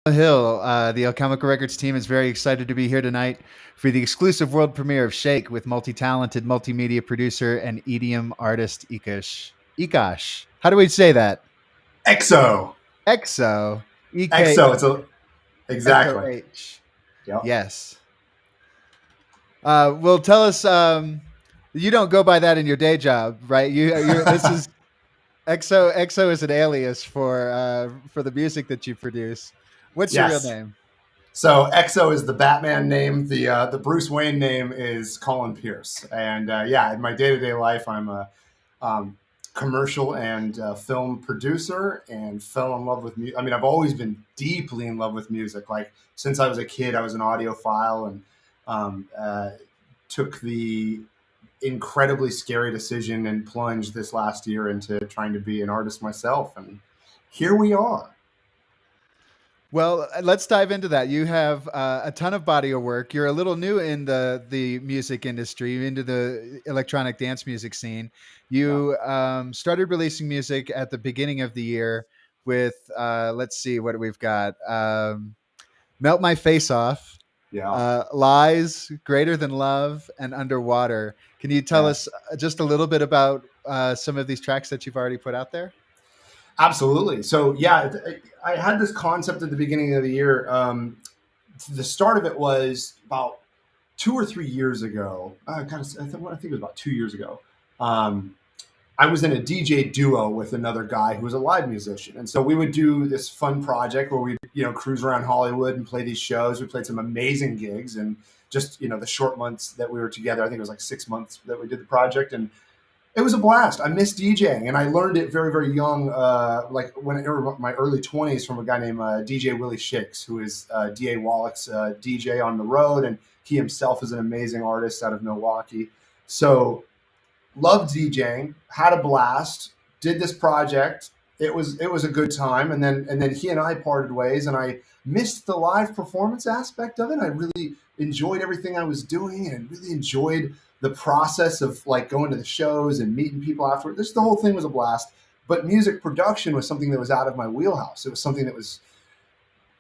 Hill. The Alchemical Records team is very excited to be here tonight for the exclusive world premiere of Shake with multi-talented multimedia producer and EDM artist Ikash. Ikash. How do we say that? Eksoh. Exo. Eksoh. It's a exactly. EKSOH. Yep. Yes. Well, tell us. You don't go by that in your day job, right? This is Exo. Exo is an alias for the music that you produce. What's your real Yes. name? So Eksoh is the Batman name. The Bruce Wayne name is Colin Pierce. And yeah, in my day to day life, I'm a um, commercial and film producer, and fell in love with music. I mean, I've always been deeply in love with music. Like since I was a kid, I was an audiophile, and um, uh, took the incredibly scary decision and plunged this last year into trying to be an artist myself. And here we are. Well, let's dive into that. You have a ton of body of work. You're a little new in the music industry, into the electronic dance music scene. Yeah. You started releasing music at the beginning of the year with, let's see what we've got. Melt My Face Off, Yeah. Lies, Greater Than Love, and Underwater. Can you tell us Yes. just a little bit about some of these tracks that you've already put out there? Absolutely. So yeah, I had this concept at the beginning of the year. The start of it was about 2 or 3 years ago. I think it was about 2 years ago. Um, I was in a DJ duo with another guy who was a live musician, and so we would do this fun project where we, cruise around Hollywood and play these shows. We played some amazing gigs, and just the short months that we were together, I think it was like 6 months that we did the project, and it was a blast. I miss DJing, and I learned it very, very young, like when in my early 20s, from a guy named DJ Willie Shakes, who is D.A. Wallach's DJ on the road, and he himself is an amazing artist out of Milwaukee. So loved DJing, had a blast, did this project. It was a good time, and then he and I parted ways, and I missed the live performance aspect of it. I really enjoyed everything I was doing, and really enjoyed the process of like going to the shows and meeting people afterward. This the whole thing was a blast. But music production was something that was out of my wheelhouse. It was something that was,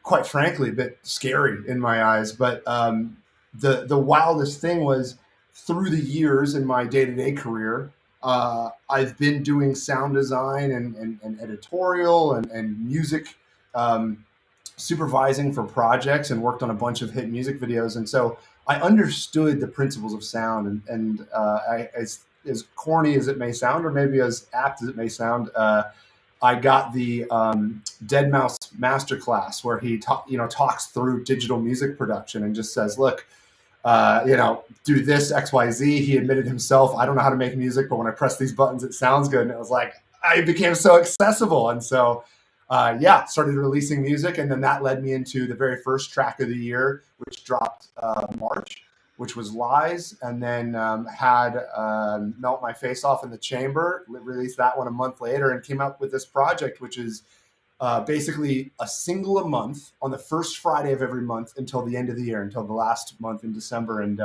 quite frankly, a bit scary in my eyes. But the wildest thing was, through the years in my day to day career, I've been doing sound design and editorial and music supervising for projects, and worked on a bunch of hit music videos. And so I understood the principles of sound. As corny as it may sound, or maybe as apt as it may sound, I got the Dead Mouse masterclass where he talks through digital music production and just says, "Look, do this X Y Z." He admitted himself, "I don't know how to make music, but when I press these buttons, it sounds good." And it was like I became so accessible, and so yeah, started releasing music, and then that led me into the very first track of the year, which dropped March, which was Lies, and then had Melt My Face Off in the Chamber, released that one a month later, and came up with this project, which is basically a single a month on the first Friday of every month until the end of the year, until the last month in December. And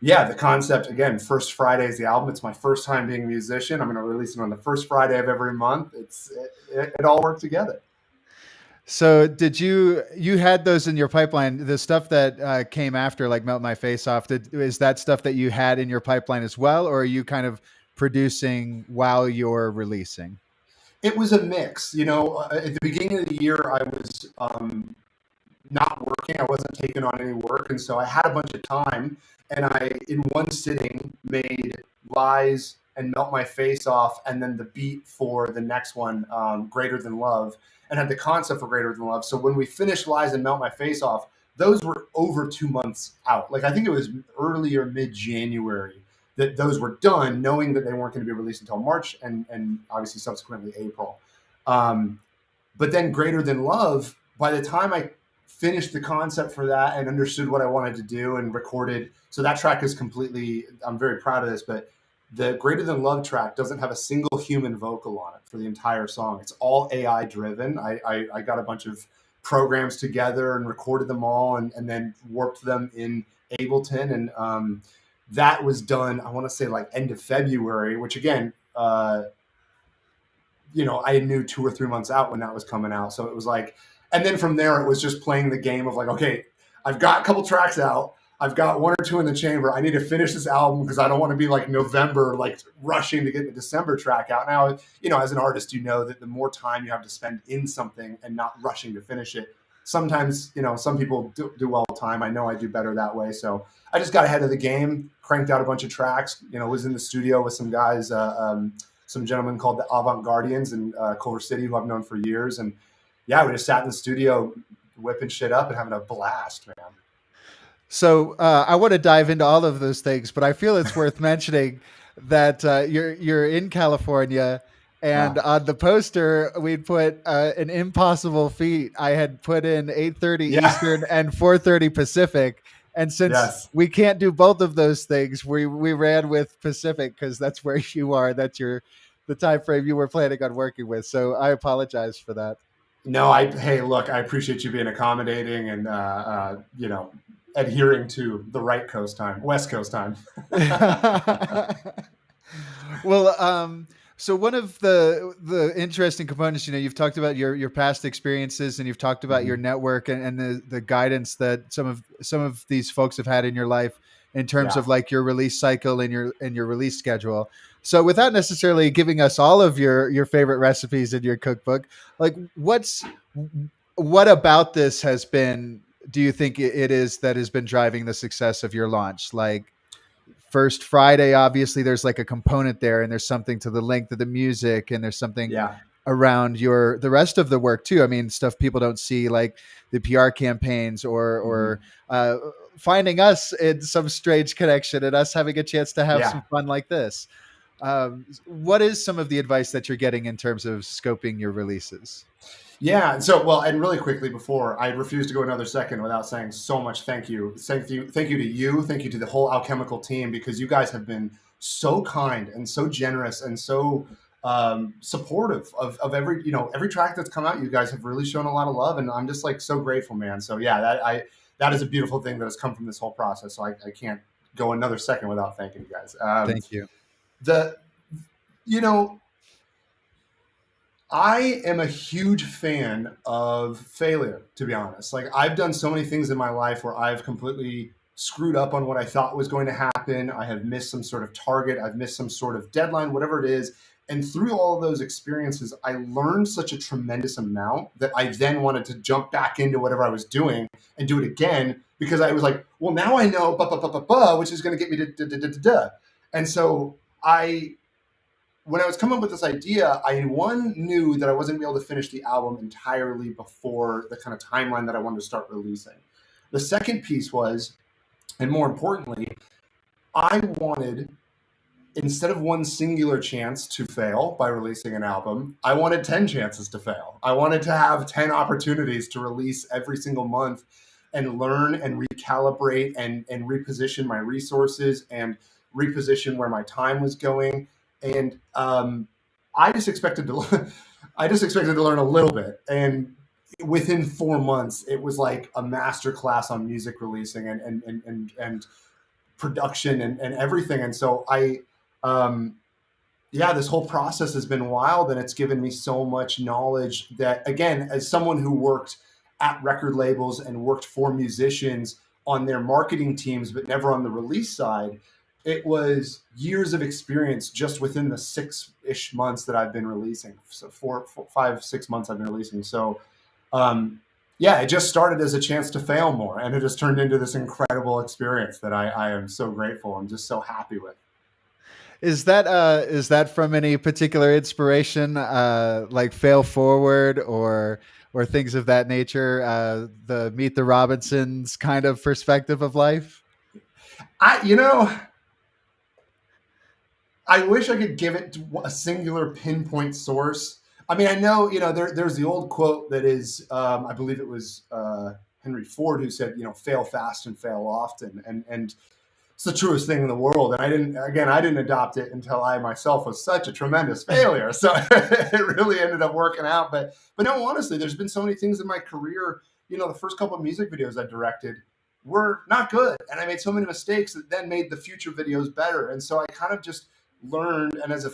yeah, the concept, again, first Friday is the album. It's my first time being a musician. I'm going to release it on the first Friday of every month. It all worked together. So did you had those in your pipeline? The stuff that came after, like Melt My Face Off, is that stuff that you had in your pipeline as well, or are you kind of producing while you're releasing? It was a mix. At the beginning of the year, I was not working. I wasn't taking on any work, and so I had a bunch of time, and I, in one sitting, made Lies and Melt My Face Off, and then the beat for the next one, Greater Than Love, and had the concept for Greater Than Love. So when we finished Lies and Melt My Face Off, those were over 2 months out. Like I think it was early or mid January that those were done, knowing that they weren't going to be released until March, and obviously subsequently April. Um, but then Greater Than Love, by the time I finished the concept for that and understood what I wanted to do and recorded, so that track is completely, I'm very proud of this, but the Greater Than Love track doesn't have a single human vocal on it for the entire song. It's all AI driven. I got a bunch of programs together and recorded them all, and then warped them in Ableton. And that was done, I want to say like end of February, which again, I knew 2 or 3 months out when that was coming out. So it was like And then from there, it was just playing the game of like, okay, I've got a couple tracks out. I've got one or two in the chamber. I need to finish this album because I don't want to be like November, like rushing to get the December track out. Now, as an artist, you know that the more time you have to spend in something and not rushing to finish it, sometimes, some people do well time. I know I do better that way. So I just got ahead of the game, cranked out a bunch of tracks, was in the studio with some guys, some gentlemen called the Avant Guardians in Culver City who I've known for years. And yeah, we just sat in the studio whipping shit up and having a blast, man. So I want to dive into all of those things, but I feel it's worth mentioning that you're in California, and on the poster we'd put an impossible feat. I had put in 8:30 Yeah. Eastern and 4:30 Pacific, and since Yes. we can't do both of those things, we ran with Pacific because that's where you are. That's the time frame you were planning on working with. So I apologize for that. No, hey, look, I appreciate you being accommodating and adhering to the right coast time, West Coast time. Well, so one of the interesting components, you've talked about your past experiences, and you've talked about your network and the guidance that some of these folks have had in your life in terms Yeah. of like your release cycle and your release schedule. So without necessarily giving us all of your favorite recipes in your cookbook, like what about this has been, do you think it is that has been driving the success of your launch? Like, First Friday, obviously there's like a component there, and there's something to the length of the music, and there's something Yeah. around the rest of the work too. I mean, stuff people don't see, like the PR campaigns or finding us in some strange connection and us having a chance to have some fun like this. What is some of the advice that you're getting in terms of scoping your releases? Yeah. So, well, and really quickly before, I refuse to go another second without saying so much thank you. Thank you. Thank you to you. Thank you to the whole Alchemical team, because you guys have been so kind and so generous and so supportive of every track that's come out. You guys have really shown a lot of love, and I'm just like so grateful, man. So yeah, that is a beautiful thing that has come from this whole process. So I can't go another second without thanking you guys. Thank you. You know, I am a huge fan of failure, to be honest. Like, I've done so many things in my life where I've completely screwed up on what I thought was going to happen. I have missed some sort of target. I've missed some sort of deadline, whatever it is. And through all of those experiences, I learned such a tremendous amount that I then wanted to jump back into whatever I was doing and do it again, because I was like, well, now I know, which is going to get me to. And so when I was coming up with this idea, I knew that I wasn't going to be able to finish the album entirely before the kind of timeline that I wanted to start releasing. The second piece was, and more importantly, I wanted, instead of one singular chance to fail by releasing an album, I wanted 10 chances to fail. I wanted to have 10 opportunities to release every single month and learn and recalibrate and reposition my resources and reposition where my time was going. And I just expected to learn a little bit. And within 4 months, it was like a master class on music releasing and production and everything. And so this whole process has been wild, and it's given me so much knowledge that, again, as someone who worked at record labels and worked for musicians on their marketing teams, but never on the release side, it was years of experience just within the 6-ish months that I've been releasing. So 5, 6 months I've been releasing. So, it just started as a chance to fail more, and it has turned into this incredible experience that I am so grateful. I'm just so happy with. Is that from any particular inspiration, like Fail Forward or things of that nature? The Meet the Robinsons kind of perspective of life? I wish I could give it a singular pinpoint source. I mean, I know, there's the old quote that is, I believe it was Henry Ford who said, fail fast and fail often. And it's the truest thing in the world. And I didn't adopt it until I myself was such a tremendous failure. So it really ended up working out. But no, honestly, there's been so many things in my career. The first couple of music videos I directed were not good. And I made so many mistakes that then made the future videos better. And so I kind of just learned, and as a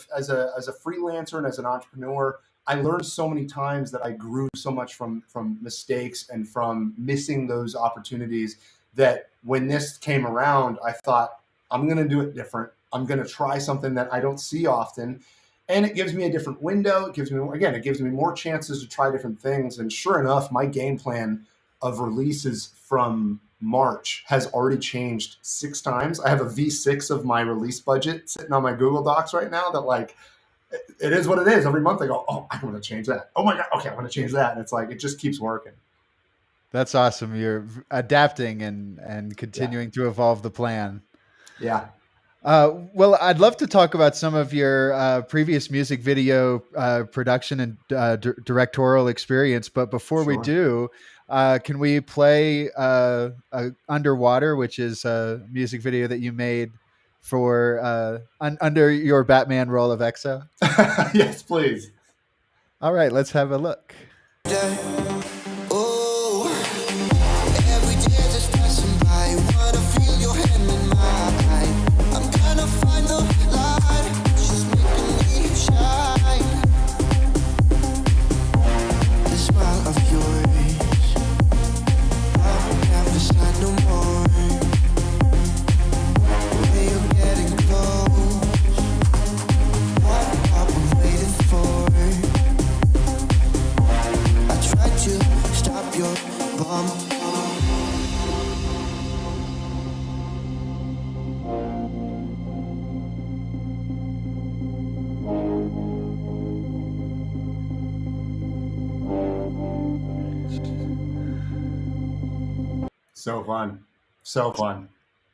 freelancer and as an entrepreneur, I learned so many times that I grew so much from mistakes and from missing those opportunities, that when this came around, I thought, I'm going to do it different. I'm going to try something that I don't see often. And it gives me a different window. It gives me more chances to try different things. And sure enough, my game plan of releases from March has already changed 6 times. I have a V6 of my release budget sitting on my Google Docs right now that, like, it is what it is. Every month I go, oh, I want to change that. Oh my God, okay, I want to change that. And it's like, it just keeps working. That's awesome. You're adapting and Yeah. continuing to evolve the plan. Yeah. Well, I'd love to talk about some of your previous music video production and directorial experience. But before we Sure. do, can we play Underwater, which is a music video that you made for under your Batman role of Eksoh? Yes, please. All right, let's have a look. Oh, every day just passing by. Wanna feel your hand in mine. I'm gonna find the light. She's making me shine. The smile of yours, I'll never sad no more. Way you're getting close, what I've been waiting for. I tried to stop your bomb. So fun. So fun.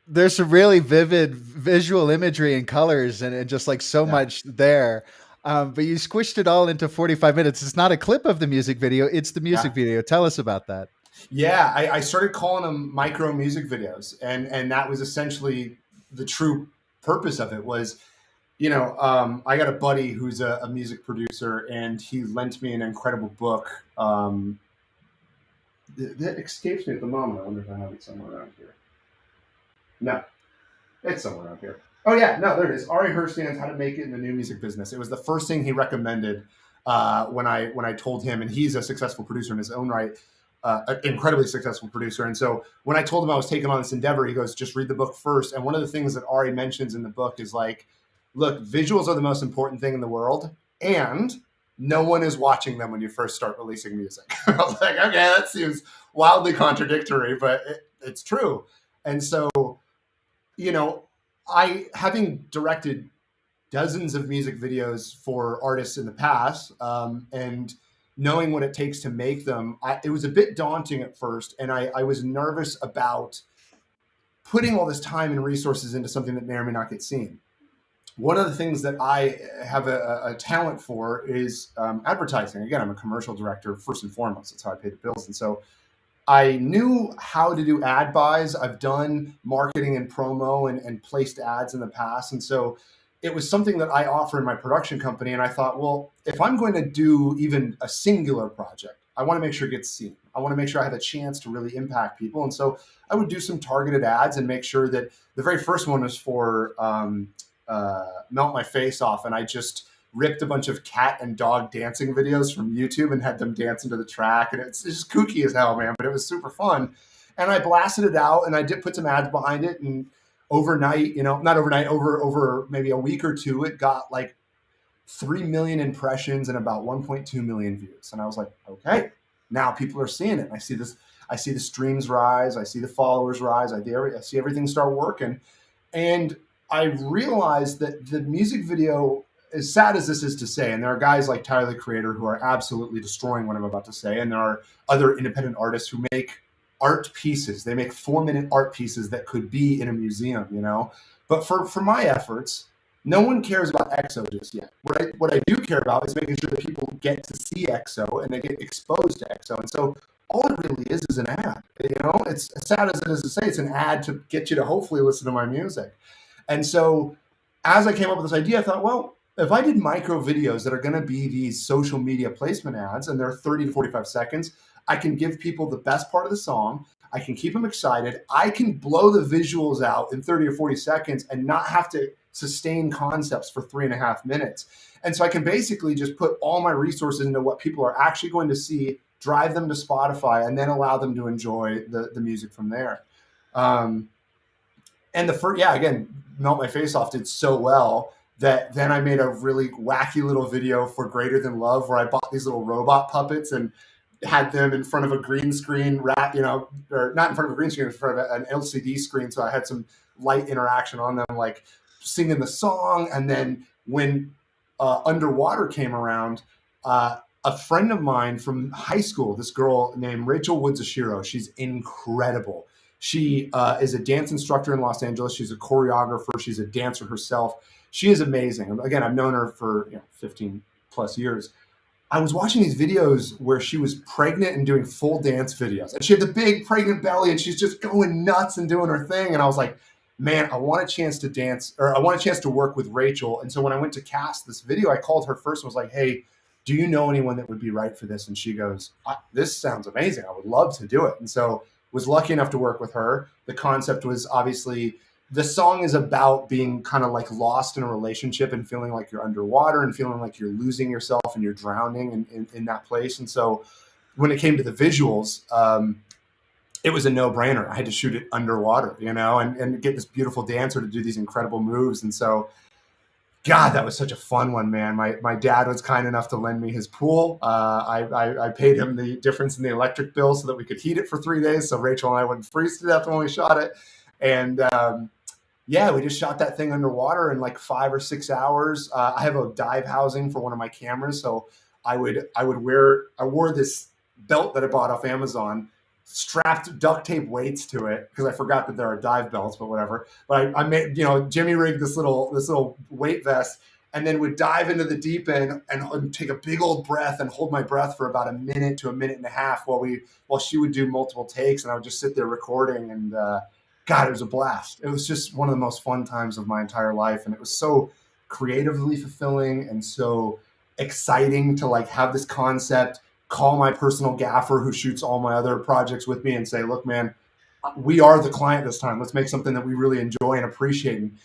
There's some really vivid visual imagery and colors and just like so Yeah. much there. But you squished it all into 45 minutes. It's not a clip of the music video, it's the music Yeah. video. Tell us about that. Yeah. I started calling them micro music videos. And that was essentially the true purpose of it was, I got a buddy who's a music producer, and he lent me an incredible book. That escapes me at the moment. I wonder if I have it somewhere around here. No, it's somewhere around here. Oh yeah, no, there it is. Ari Herstand's How to Make It in the New Music Business. It was the first thing he recommended when I told him, and he's a successful producer in his own right, an incredibly successful producer. And so when I told him I was taking on this endeavor, he goes, just read the book first. And one of the things that Ari mentions in the book is like, look, visuals are the most important thing in the world, and no one is watching them when you first start releasing music. I was like, okay, that seems wildly contradictory, but it's true. And so, I, having directed dozens of music videos for artists in the past, and knowing what it takes to make them, it was a bit daunting at first. And I was nervous about putting all this time and resources into something that may or may not get seen. One of the things that I have a talent for is advertising. Again, I'm a commercial director first and foremost. That's how I pay the bills. And so I knew how to do ad buys. I've done marketing and promo and placed ads in the past. And so it was something that I offer in my production company. And I thought, well, if I'm going to do even a singular project, I want to make sure it gets seen. I want to make sure I have a chance to really impact people. And so I would do some targeted ads and make sure that the very first one was for Melt My Face Off. And I just ripped a bunch of cat and dog dancing videos from YouTube and had them dance into the track. And it's just kooky as hell, man, but it was super fun. And I blasted it out, and I did put some ads behind it. And overnight, not overnight, over maybe a week or two, it got like 3 million impressions and about 1.2 million views. And I was like, okay, now people are seeing it. I see the streams rise. I see the followers rise. I see everything start working. And I realized that the music video, as sad as this is to say, and there are guys like Tyler, the Creator, who are absolutely destroying what I'm about to say, and there are other independent artists who make art pieces. They make 4-minute art pieces that could be in a museum, But for my efforts, no one cares about Eksoh just yet. What I do care about is making sure that people get to see Eksoh and they get exposed to Eksoh. And so all it really is an ad. It's as sad as it is to say, it's an ad to get you to hopefully listen to my music. And so as I came up with this idea, I thought, well, if I did micro videos that are going to be these social media placement ads, and they're 30 to 45 seconds, I can give people the best part of the song. I can keep them excited. I can blow the visuals out in 30 or 40 seconds and not have to sustained concepts for 3.5 minutes. And so I can basically just put all my resources into what people are actually going to see, drive them to Spotify, and then allow them to enjoy the music from there. And the first, yeah, again, Melt My Face Off did so well that then I made a really wacky little video for Greater Than Love where I bought these little robot puppets and had them in front of a green screen or not in front of a green screen, in front of an LCD screen. So I had some light interaction on them, like singing the song. And then when Underwater came around, a friend of mine from high school, this girl named Rachel Woods-Ashiro, she's incredible. She is a dance instructor in Los Angeles. She's a choreographer. She's a dancer herself. She is amazing. Again, I've known her for 15 plus years. I was watching these videos where she was pregnant and doing full dance videos. And she had the big pregnant belly and she's just going nuts and doing her thing. And I was like, man, I want a chance to dance, or I want a chance to work with Rachel. And so when I went to cast this video, I called her first and was like, hey, do you know anyone that would be right for this? And she goes, this sounds amazing. I would love to do it. And so was lucky enough to work with her. The concept was obviously, the song is about being kind of like lost in a relationship and feeling like you're underwater and feeling like you're losing yourself and you're drowning in that place. And so when it came to the visuals, it was a no-brainer. I had to shoot it underwater, and get this beautiful dancer to do these incredible moves. And so, God, that was such a fun one, man. My dad was kind enough to lend me his pool. I paid him the difference in the electric bill so that we could heat it for 3 days so Rachel and I wouldn't freeze to death when we shot it. And we just shot that thing underwater in like 5 or 6 hours. I have a dive housing for one of my cameras, so I wore this belt that I bought off Amazon, strapped duct tape weights to it because I forgot that there are dive belts, but whatever. But I made, Jimmy rigged this little weight vest, and then would dive into the deep end and take a big old breath and hold my breath for about a minute to a minute and a half while she would do multiple takes, and I would just sit there recording. And God, it was a blast. It was just one of the most fun times of my entire life, and it was so creatively fulfilling and so exciting to like have this concept, call my personal gaffer who shoots all my other projects with me and say, look, man, we are the client this time. Let's make something that we really enjoy and appreciate. And,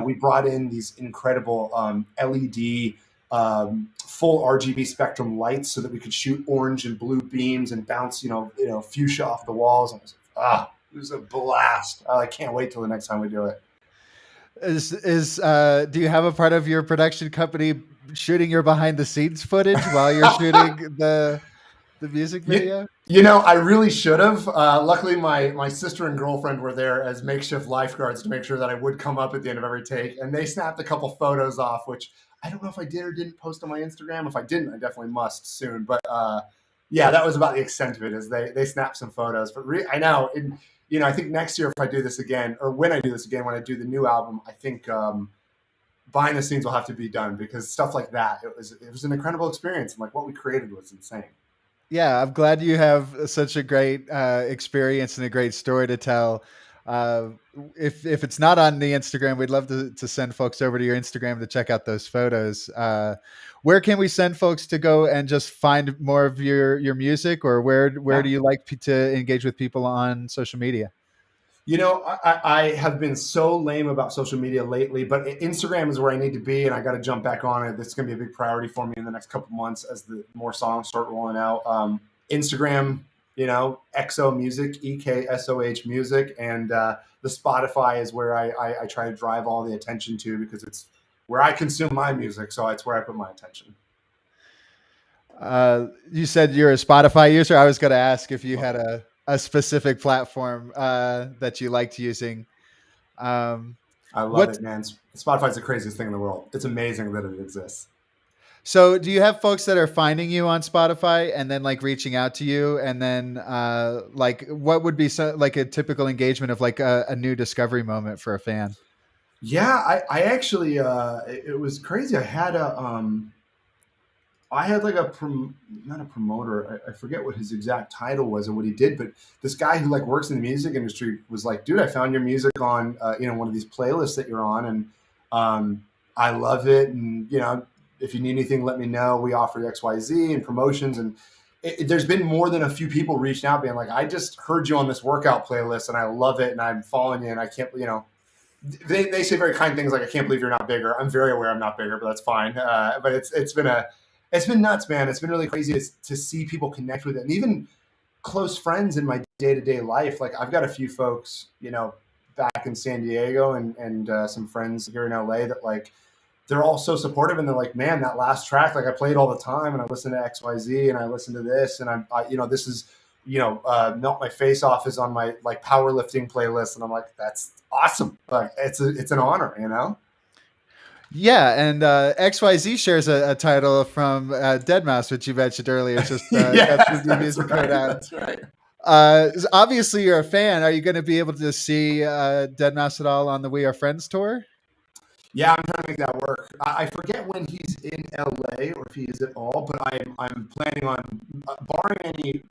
we brought in these incredible LED full RGB spectrum lights so that we could shoot orange and blue beams and bounce, fuchsia off the walls. And it was a blast. I can't wait till the next time we do it. Do you have a part of your production company shooting your behind the scenes footage while you're shooting the music video? I really should have. Luckily, my sister and girlfriend were there as makeshift lifeguards to make sure that I would come up at the end of every take. And they snapped a couple photos off, which I don't know if I did or didn't post on my Instagram. If I didn't, I definitely must soon. But that was about the extent of it, is they snapped some photos. But I know, I think next year if I do this again, or when I do this again, when I do the new album, I think behind the scenes will have to be done, because stuff like that, it was an incredible experience, and like what we created was insane. Yeah, I'm glad you have such a great experience and a great story to tell. If it's not on the Instagram, we'd love to send folks over to your Instagram to check out those photos. Where can we send folks to go and just find more of your music, or where do you like to engage with people on social media? I have been so lame about social media lately, but Instagram is where I need to be, and I got to jump back on it. It's going to be a big priority for me in the next couple months as the more songs start rolling out. Instagram, Eksoh Music, EKSOH Music, and the Spotify is where I try to drive all the attention to, because it's where I consume my music, so it's where I put my attention. You said you're a Spotify user. I was going to ask if you had a specific platform that you liked using. I love it, man. Spotify's the craziest thing in the world. It's amazing that it exists. So do you have folks that are finding you on Spotify and then like reaching out to you, and then like what would be like a typical engagement of like a new discovery moment for a fan? Yeah, I actually it was crazy. I had like not a promoter. I forget what his exact title was or what he did, but this guy who like works in the music industry was like, dude, I found your music on, one of these playlists that you're on. And I love it. And, if you need anything, let me know. We offer XYZ and promotions. And there's been more than a few people reaching out being like, I just heard you on this workout playlist and I love it. And I'm following you and I can't, they say very kind things like, I can't believe you're not bigger. I'm very aware I'm not bigger, but that's fine. But it's been nuts, man. It's been really crazy to see people connect with it, and even close friends in my day-to-day life. Like, I've got a few folks, back in San Diego, and some friends here in LA that, like, they're all so supportive, and they're like, man, that last track, like, I play it all the time, and I listen to XYZ, and I listen to this, and this is, Melt My Face Off is on my, like, powerlifting playlist, and I'm like, that's awesome. Like, it's an honor. Yeah, and XYZ shares a title from Deadmau5, which you mentioned earlier. It's just got some new music right. code out. That's right. Obviously, you're a fan. Are you going to be able to see Deadmau5 at all on the We Are Friends tour? Yeah, I'm trying to make that work. I forget when he's in LA or if he is at all, but I'm planning on, barring any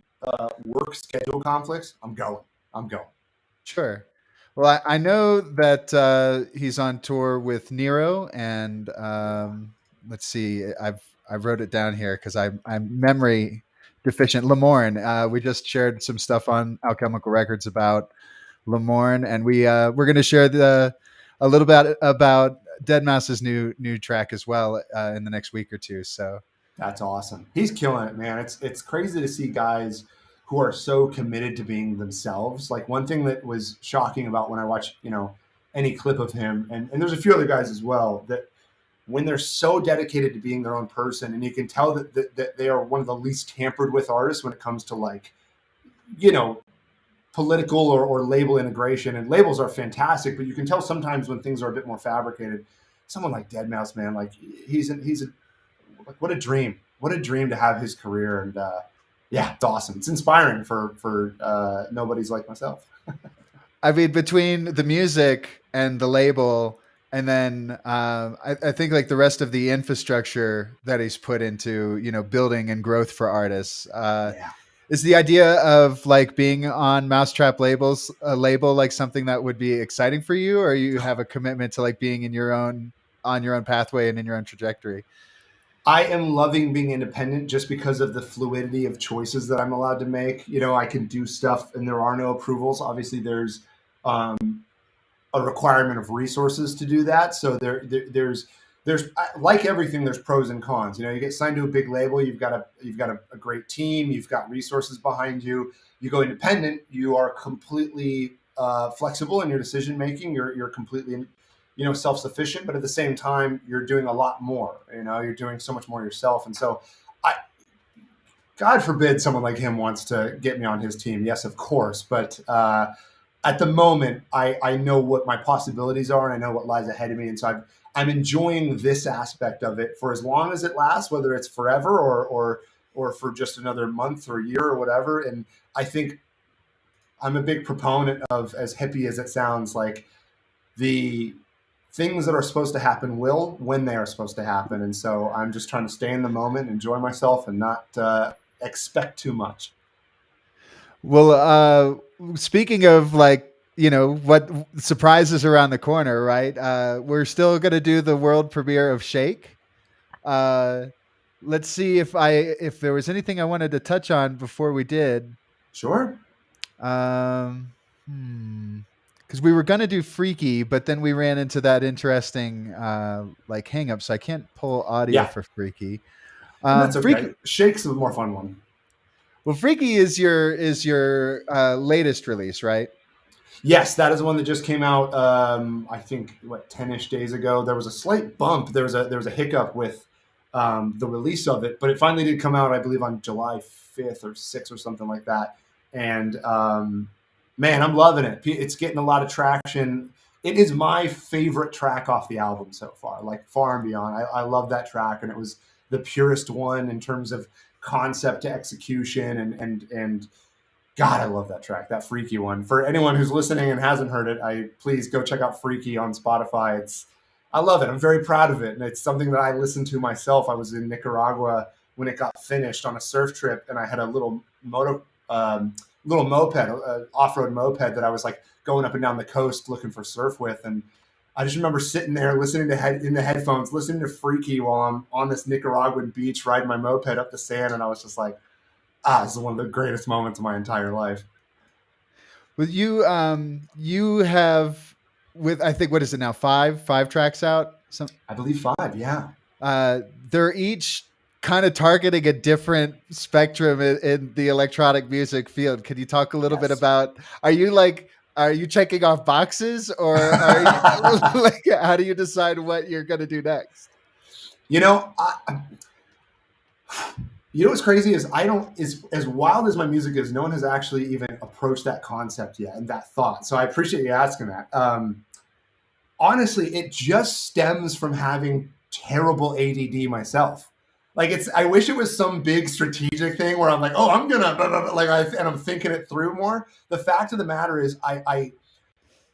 work schedule conflicts, I'm going. Sure. Well, I know that he's on tour with Nero, and let's see, I wrote it down here because I'm memory deficient. Lamorne. We just shared some stuff on Alchemical Records about Lamorne, and we're going to share a little bit about Deadmau5's new track as well in the next week or two. So that's awesome. He's killing it, man. It's crazy to see guys who are so committed to being themselves. Like, one thing that was shocking about when I watch, any clip of him, and there's a few other guys as well, that when they're so dedicated to being their own person, and you can tell that they are one of the least tampered with artists when it comes to, like, political or label integration. And labels are fantastic, but you can tell sometimes when things are a bit more fabricated. Someone like Deadmau5, man, like, he's like, what a dream to have his career. And yeah, it's awesome. It's inspiring for nobodies like myself. I mean, between the music and the label, and then I think, like, the rest of the infrastructure that he's put into, building and growth for artists. Yeah. Is the idea of, like, being on Mousetrap label like something that would be exciting for you, or you have a commitment to, like, being on your own pathway and in your own trajectory? I am loving being independent just because of the fluidity of choices that I'm allowed to make. I can do stuff and there are no approvals. Obviously, there's a requirement of resources to do that. So there's like everything, there's pros and cons. You get signed to a big label, you've got a great team, you've got resources behind you. You go independent, you are completely flexible in your decision making. You're completely self-sufficient, but at the same time, you're doing a lot more. You're doing so much more yourself. And so, God forbid someone like him wants to get me on his team. Yes, of course. But at the moment, I know what my possibilities are, and I know what lies ahead of me. And so I'm enjoying this aspect of it for as long as it lasts, whether it's forever or for just another month or year or whatever. And I think I'm a big proponent of, as hippie as it sounds, like, the things that are supposed to happen will when they are supposed to happen. And so I'm just trying to stay in the moment, enjoy myself, and not expect too much. Well, speaking of, like, what surprises around the corner, right? We're still going to do the world premiere of Shake. Let's see if there was anything I wanted to touch on before we did. Sure. Because we were going to do Freaky, but then we ran into that interesting like hang up, so I can't pull audio for Freaky. That's okay. Freaky, Shake's a more fun one. Well, Freaky is your latest release, right? Yes, that is the one that just came out. I think 10-ish days ago. There was a slight bump. There was a hiccup with the release of it, but it finally did come out, I believe, on July 5th or 6th or something like that. And man, I'm loving it. It's getting a lot of traction. It is my favorite track off the album so far, like, far and beyond. I love that track, and it was the purest one in terms of concept to execution, and God, I love that track, that Freaky one. For anyone who's listening and hasn't heard it, please go check out Freaky on Spotify. I love it. I'm very proud of it, and it's something that I listened to myself. I was in Nicaragua when it got finished on a surf trip, and I had a little moped, off-road moped that I was, like, going up and down the coast looking for surf with. And I just remember sitting there listening in the headphones, listening to Freaky while I'm on this Nicaraguan beach riding my moped up the sand. And I was just like, this is one of the greatest moments of my entire life. Well, you have with, I think, what is it now? Five tracks out. I believe 5. Yeah. They're each kind of targeting a different spectrum in the electronic music field. Can you talk a little bit Yes. about, are you checking off boxes, or are you, like, how do you decide what you're going to do next? You know, you know what's crazy is I don't, as wild as my music is, no one has actually even approached that concept yet and that thought. So I appreciate you asking that. Honestly, it just stems from having terrible ADD myself. Like, I wish it was some big strategic thing where I'm like, oh, I'm gonna blah, blah, blah, and I'm thinking it through more. The fact of the matter is, I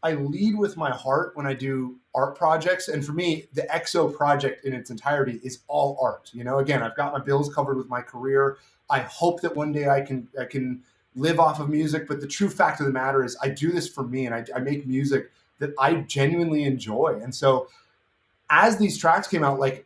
lead with my heart when I do art projects. And for me, the EXO project in its entirety is all art. You know, again, I've got my bills covered with my career. I hope that one day I can live off of music. But the true fact of the matter is I do this for me, and I make music that I genuinely enjoy. And so as these tracks came out, like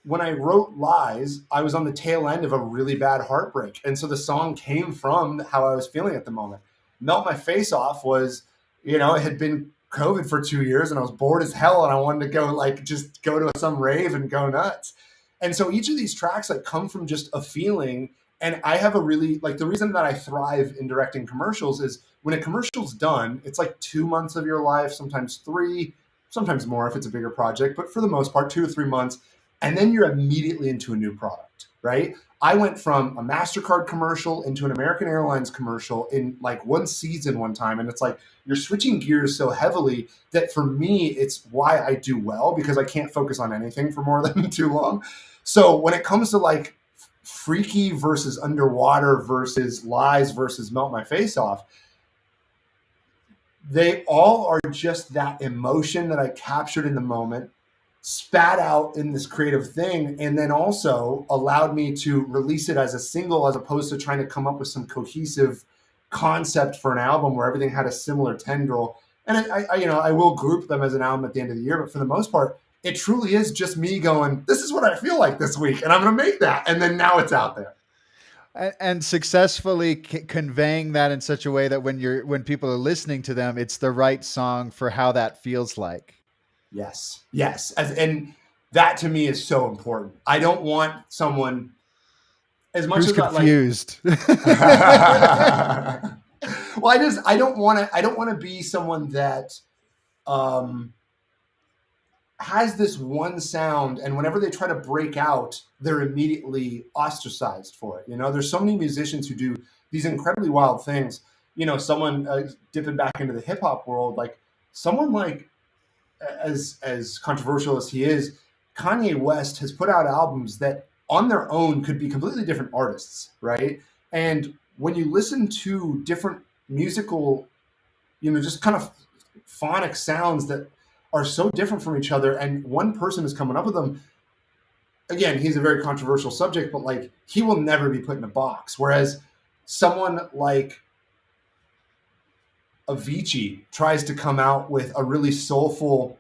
when I wrote Lies, I was on the tail end of a really bad heartbreak. And so the song came from how I was feeling at the moment. Melt My Face Off was, you know, it had been COVID for 2 years and I was bored as hell and I wanted to go, like, just go to some rave and go nuts. And so each of these tracks like come from just a feeling. And I have a really, like, the reason that I thrive in directing commercials is when a commercial's done, it's like 2 months of your life, sometimes 3, sometimes more if it's a bigger project, but for the most part, 2 to 3 months. And then you're immediately into a new product, right? I went from a MasterCard commercial into an American Airlines commercial in like one season one time. And it's like, you're switching gears so heavily that for me, it's why I do well, because I can't focus on anything for more than too long. So when it comes to like Freaky versus Underwater versus Lies versus Melt My Face Off, they all are just that emotion that I captured in the moment, spat out in this creative thing, and then also allowed me to release it as a single as opposed to trying to come up with some cohesive concept for an album where everything had a similar tendril. And I will group them as an album at the end of the year, but for the most part, it truly is just me going, this is what I feel like this week, and I'm going to make that. And then now it's out there. And successfully conveying that in such a way that when people are listening to them, it's the right song for how that feels like. Yes. And that to me is so important. I don't want someone as much Who's as confused. Well, I don't want to be someone that has this one sound, and whenever they try to break out, they're immediately ostracized for it. You know, there's so many musicians who do these incredibly wild things. You know, someone dipping back into the hip hop world, like someone like, as controversial as he is, Kanye West has put out albums that on their own could be completely different artists, right? And when you listen to different musical, you know, just kind of phonic sounds that are so different from each other, and one person is coming up with them, again, he's a very controversial subject, but like he will never be put in a box. Whereas someone like Avicii tries to come out with a really soulful,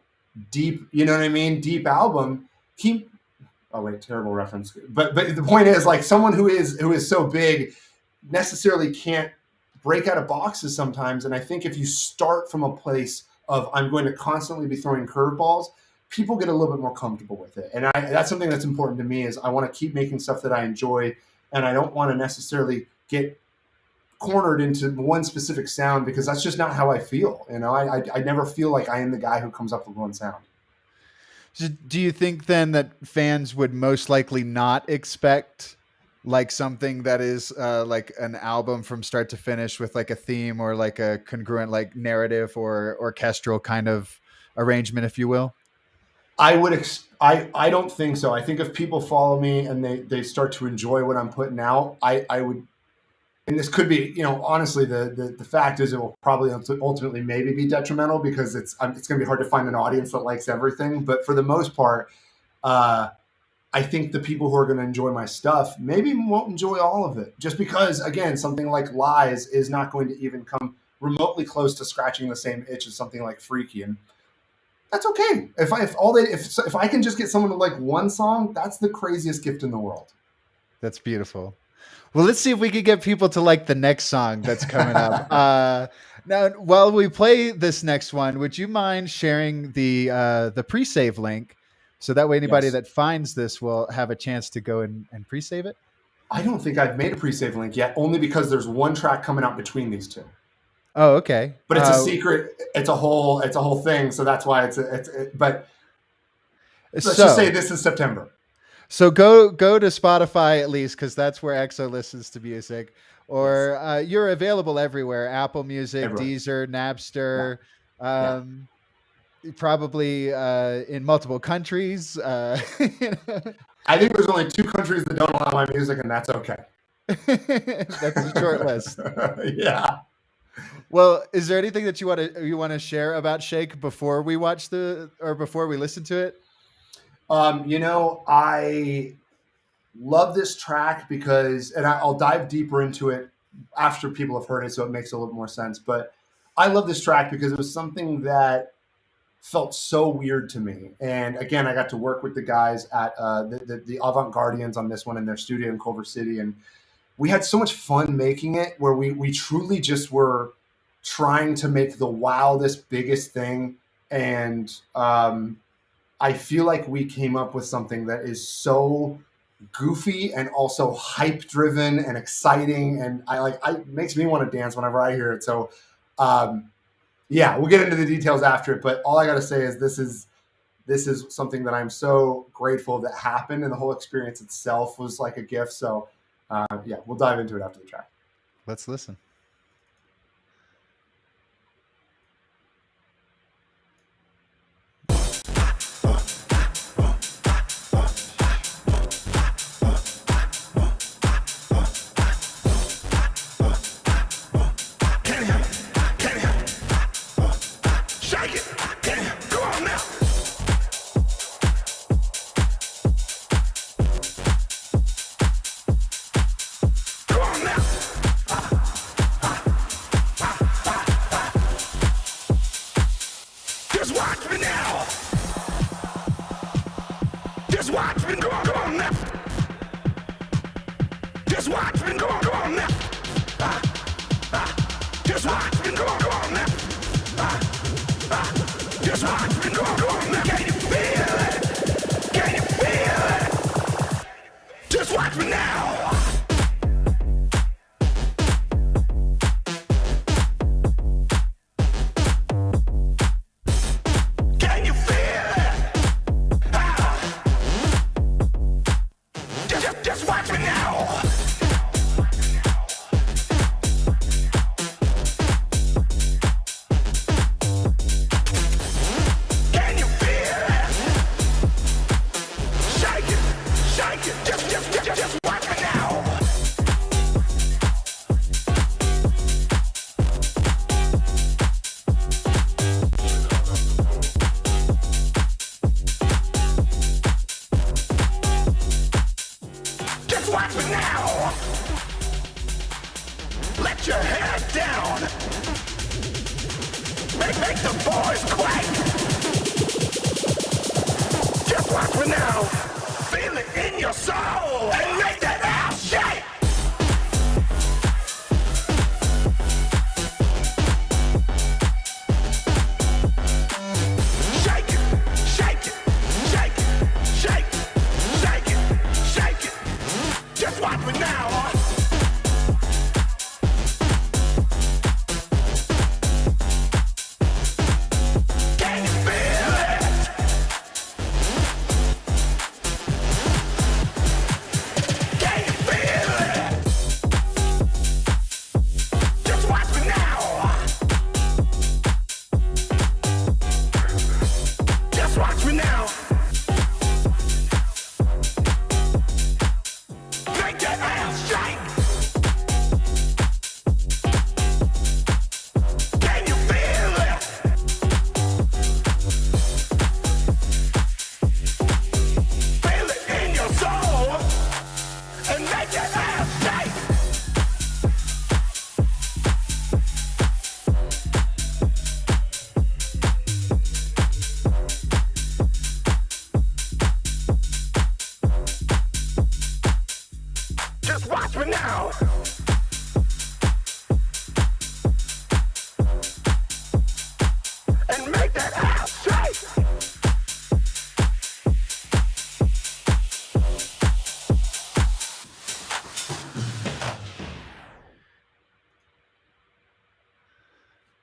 deep, you know what I mean, deep album. Terrible reference. But the point is, like, someone who is so big necessarily can't break out of boxes sometimes. And I think if you start from a place of I'm going to constantly be throwing curveballs, people get a little bit more comfortable with it. And that's something that's important to me, is I want to keep making stuff that I enjoy, and I don't want to necessarily get cornered into one specific sound, because that's just not how I feel. You know, I never feel like I am the guy who comes up with one sound. So do you think then that fans would most likely not expect like something that is like an album from start to finish with like a theme or like a congruent like narrative or orchestral kind of arrangement, if you will? I don't think so. I think if people follow me and they start to enjoy what I'm putting out, I would. And this could be, you know, honestly, the fact is it will probably ultimately maybe be detrimental, because it's going to be hard to find an audience that likes everything. But for the most part, I think the people who are going to enjoy my stuff maybe won't enjoy all of it, just because, again, something like Lies is not going to even come remotely close to scratching the same itch as something like Freaky. And that's okay. If I can just get someone to like one song, that's the craziest gift in the world. That's beautiful. Well, let's see if we can get people to like the next song that's coming up. Now, while we play this next one, would you mind sharing the pre-save link so that way anybody Yes. that finds this will have a chance to go and pre-save it? I don't think I've made a pre-save link yet, only because there's one track coming out between these two. Oh, okay. But it's a secret. It's a whole thing. So that's why but let's just say this is September. So go to Spotify at least, because that's where Eksoh listens to music. Or Yes. You're available everywhere: Apple Music, Everywhere. Deezer, Napster. Yeah. Probably in multiple countries. I think there's only 2 countries that don't allow my music, and that's okay. That's a short list. Yeah. Well, is there anything that you want to share about Shake before we watch before we listen to it? I love this track because, and I'll dive deeper into it after people have heard it, so it makes a little more sense. But I love this track because it was something that felt so weird to me. And again, I got to work with the guys at the Avant Guardians on this one in their studio in Culver City, and we had so much fun making it, where we truly just were trying to make the wildest, biggest thing. And I feel like we came up with something that is so goofy and also hype driven and exciting, and it makes me want to dance whenever I hear it. So yeah, we'll get into the details after it, but all I got to say is this is something that I'm so grateful that happened, and the whole experience itself was like a gift. So yeah, we'll dive into it after the track. Let's listen.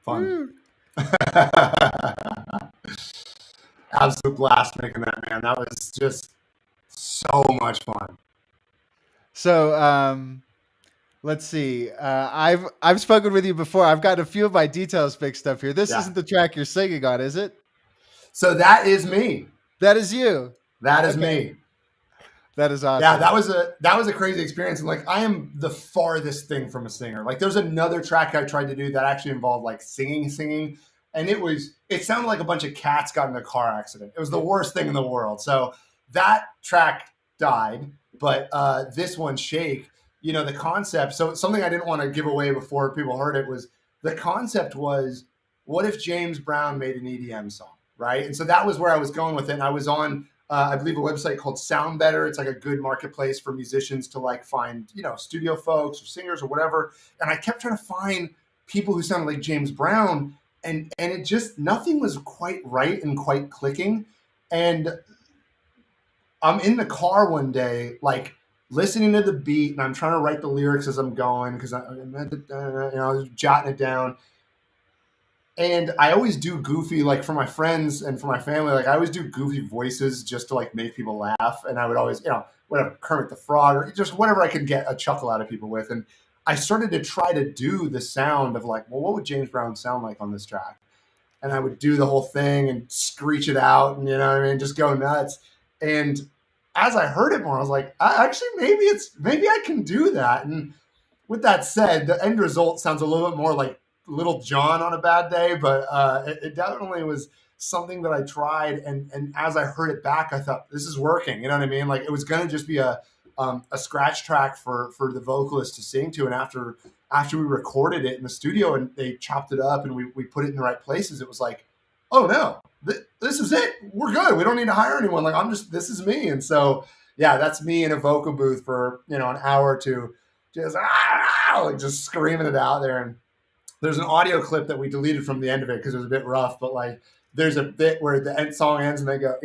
Fun. Woo. Absolute blast making that, man. That was just so much fun. So let's see. I've spoken with you before. I've got a few of my details mixed up here. This Yeah. isn't the track you're singing on, is it? So that is me. That is you. That is Okay. me. That is awesome. Yeah, that was a crazy experience. And like I am the farthest thing from a singer. Like there's another track I tried to do that actually involved like singing. And it sounded like a bunch of cats got in a car accident. It was the worst thing in the world. So that track died, but this one, Shake, the concept. So something I didn't want to give away before people heard it was the concept was, what if James Brown made an EDM song, right? And so that was where I was going with it. And I was on, I believe, a website called Sound Better. It's like a good marketplace for musicians to like find, studio folks or singers or whatever. And I kept trying to find people who sounded like James Brown, and it just, nothing was quite right and quite clicking. And I'm in the car one day, like listening to the beat, and I'm trying to write the lyrics as I'm going because I was jotting it down. And I always do goofy, like for my friends and for my family, like I always do goofy voices just to like make people laugh. And I would always, whatever, Kermit the Frog or just whatever I could get a chuckle out of people with. And I started to try to do the sound of like, well, what would James Brown sound like on this track? And I would do the whole thing and screech it out and, just go nuts. And as I heard it more, I was like, actually, maybe I can do that. And with that said, the end result sounds a little bit more like Little John on a bad day, but it definitely was something that I tried. And as I heard it back, I thought, this is working. You know what I mean? Like it was going to just be a scratch track for the vocalist to sing to. And after we recorded it in the studio and they chopped it up and we put it in the right places, it was like, oh no, this is it. We're good. We don't need to hire anyone. Like this is me. And so, yeah, that's me in a vocal booth for, an hour or two, just screaming it out there. And there's an audio clip that we deleted from the end of it because it was a bit rough, but like there's a bit where the end song ends and they go,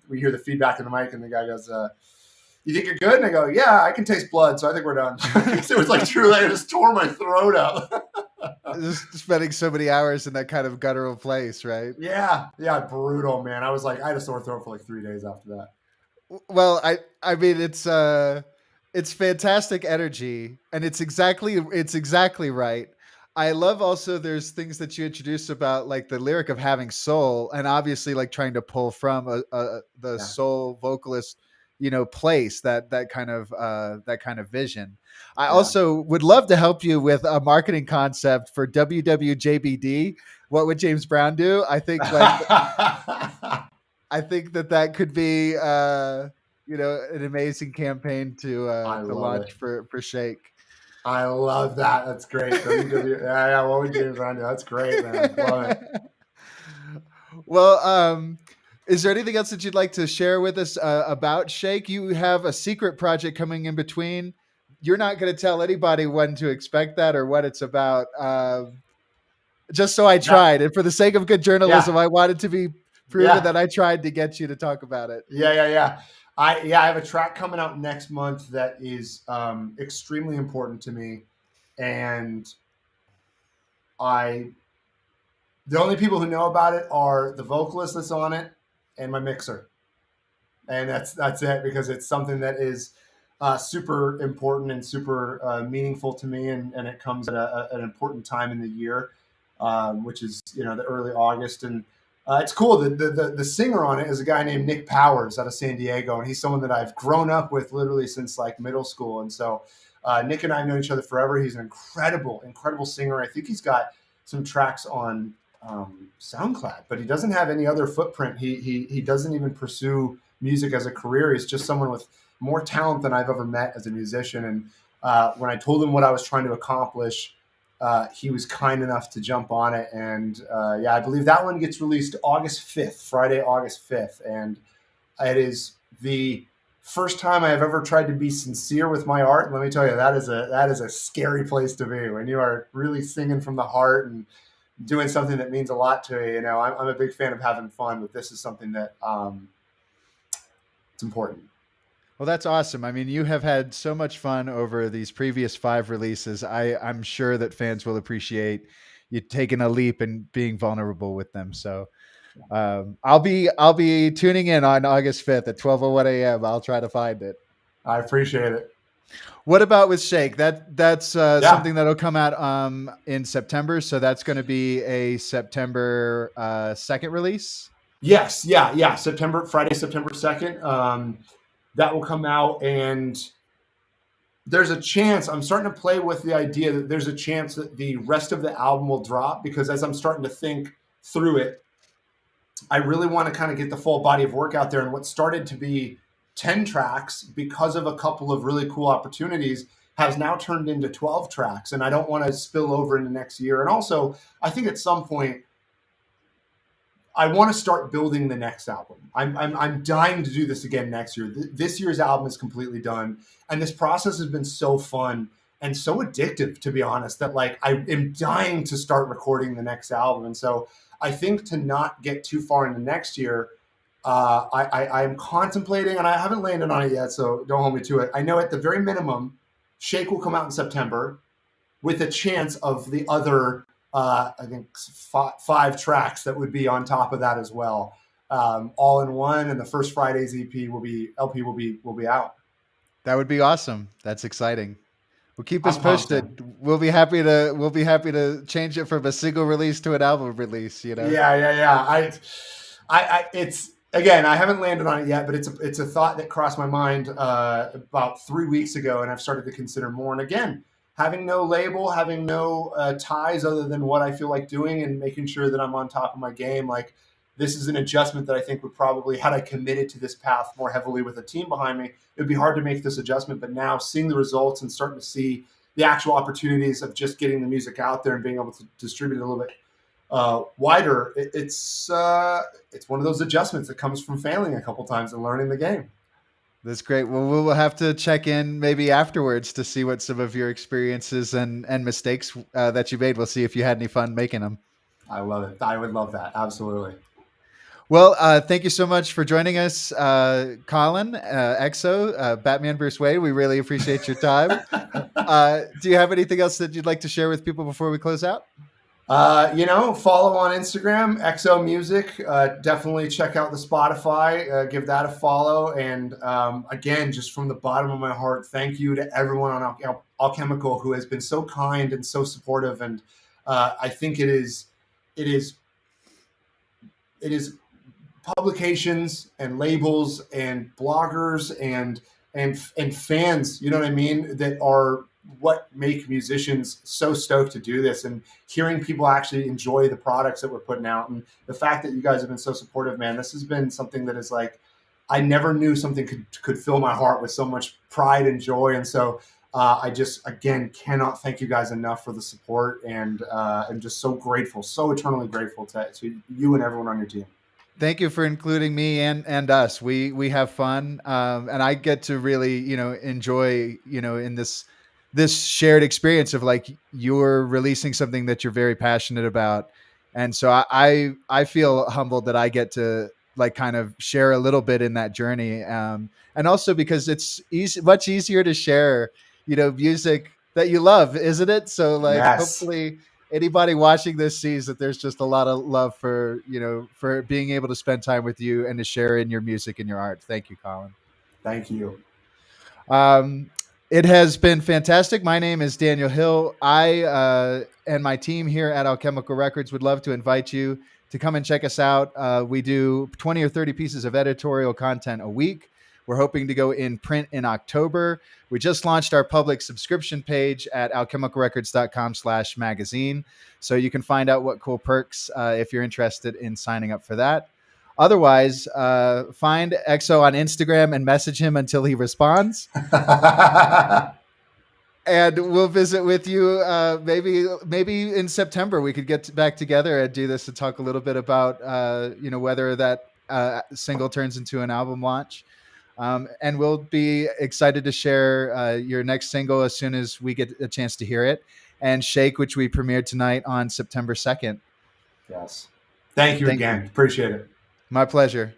we hear the feedback in the mic and the guy goes, you think you're good? And I go, yeah, I can taste blood. So I think we're done. It was like truly, I just tore my throat out. Just spending so many hours in that kind of guttural place, right? Yeah, brutal, man. I was like, I had a sore throat for like 3 days after that. Well, I mean, it's fantastic energy, and it's exactly right. I love also there's things that you introduce about like the lyric of having soul, and obviously like trying to pull from the soul vocalist, place that kind of vision. I also would love to help you with a marketing concept for WWJBD. What would James Brown do? I think that could be an amazing campaign to launch it. for Shake. I love that. That's great. Yeah. What would James Brown do? That's great, man. Love it. Well, is there anything else that you'd like to share with us about Shake? You have a secret project coming in between. You're not going to tell anybody when to expect that or what it's about. Just so I tried, and for the sake of good journalism, I wanted to be proven that I tried to get you to talk about it. Yeah. I have a track coming out next month that is extremely important to me, and the only people who know about it are the vocalist that's on it and my mixer, and that's it, because it's something that is super important and super meaningful to me, and it comes at an important time in the year, which is the early August. And it's cool. The singer on it is a guy named Nick Powers out of San Diego, and he's someone that I've grown up with literally since like middle school. And so Nick and I have known each other forever. He's an incredible singer. I think he's got some tracks on SoundCloud, but he doesn't have any other footprint. He doesn't even pursue music as a career. He's just someone with more talent than I've ever met as a musician. And when I told him what I was trying to accomplish, he was kind enough to jump on it. And I believe that one gets released Friday, August 5th. And it is the first time I've ever tried to be sincere with my art. Let me tell you, that is a scary place to be when you are really singing from the heart and doing something that means a lot to you. I'm a big fan of having fun, but this is something that it's important. Well, that's awesome. I mean, you have had so much fun over these previous 5 releases. I'm sure that fans will appreciate you taking a leap and being vulnerable with them. So I'll be tuning in on August 5th at 12:01 a.m. I'll try to find it. I appreciate it. What about with Shake? That's Yeah. something that'll come out in September. So that's going to be a September 2nd release. Yes. Yeah. Yeah. Friday, September 2nd. That will come out, and there's a chance. I'm starting to play with the idea that there's a chance that the rest of the album will drop, because as I'm starting to think through it, I really want to kind of get the full body of work out there. And what started to be 10 tracks, because of a couple of really cool opportunities, has now turned into 12 tracks. And I don't want to spill over into next year. And also, I think at some point, I want to start building the next album. I'm dying to do this again next year. This year's album is completely done. And this process has been so fun and so addictive, to be honest, that like I am dying to start recording the next album. And so I think to not get too far into next year, I am contemplating, and I haven't landed on it yet, so don't hold me to it. I know at the very minimum, Shake will come out in September, with a chance of the other, I think, five tracks that would be on top of that as well, all in one. And the first Friday's LP will be out. That would be awesome. That's exciting. Well, keep us I'm pumped, posted. man. We'll be happy to change it from a single release to an album release. You know. Yeah. It's again, I haven't landed on it yet, but it's a thought that crossed my mind about 3 weeks ago, and I've started to consider more. And again, having no label, having no ties other than what I feel like doing, and making sure that I'm on top of my game. Like, this is an adjustment that I think would probably, had I committed to this path more heavily with a team behind me, it would be hard to make this adjustment. But now, seeing the results and starting to see the actual opportunities of just getting the music out there and being able to distribute it a little bit wider, it's one of those adjustments that comes from failing a couple times and learning the game. That's great. Well, we'll have to check in maybe afterwards to see what some of your experiences and mistakes that you made. We'll see if you had any fun making them. I love it. I would love that. Absolutely. Well, thank you so much for joining us, Colin, Eksoh, Batman Bruce Wayne. We really appreciate your time. Do you have anything else that you'd like to share with people before we close out? Follow on Instagram, Eksoh Music. Definitely check out the Spotify. Give that a follow. And again, just from the bottom of my heart, thank you to everyone on Alchemical who has been so kind and so supportive. And I think it is publications and labels and bloggers and fans, you know what I mean, that are what make musicians so stoked to do this, and hearing people actually enjoy the products that we're putting out. And the fact that you guys have been so supportive, man, this has been something that is like, I never knew something could fill my heart with so much pride and joy. And so I just, again, cannot thank you guys enough for the support, and I'm just so grateful, so eternally grateful to you and everyone on your team. Thank you for including me and us. We have fun, and I get to really, enjoy, in this shared experience of like, you're releasing something that you're very passionate about. And so I feel humbled that I get to like kind of share a little bit in that journey. And also because it's much easier to share, music that you love, isn't it? So like, Yes. Hopefully anybody watching this sees that there's just a lot of love for being able to spend time with you and to share in your music and your art. Thank you, Colin. Thank you. It has been fantastic. My name is Daniel Hill. I and my team here at Alchemical Records would love to invite you to come and check us out. We do 20 or 30 pieces of editorial content a week. We're hoping to go in print in October. We just launched our public subscription page at alchemicalrecords.com/magazine. So you can find out what cool perks if you're interested in signing up for that. Otherwise, find Eksoh on Instagram and message him until he responds. And we'll visit with you. Maybe in September we could get back together and do this and talk a little bit about whether that single turns into an album launch. And we'll be excited to share your next single as soon as we get a chance to hear it. And Shake, which we premiered tonight on September 2nd. Yes. Thank you again. Appreciate it. My pleasure.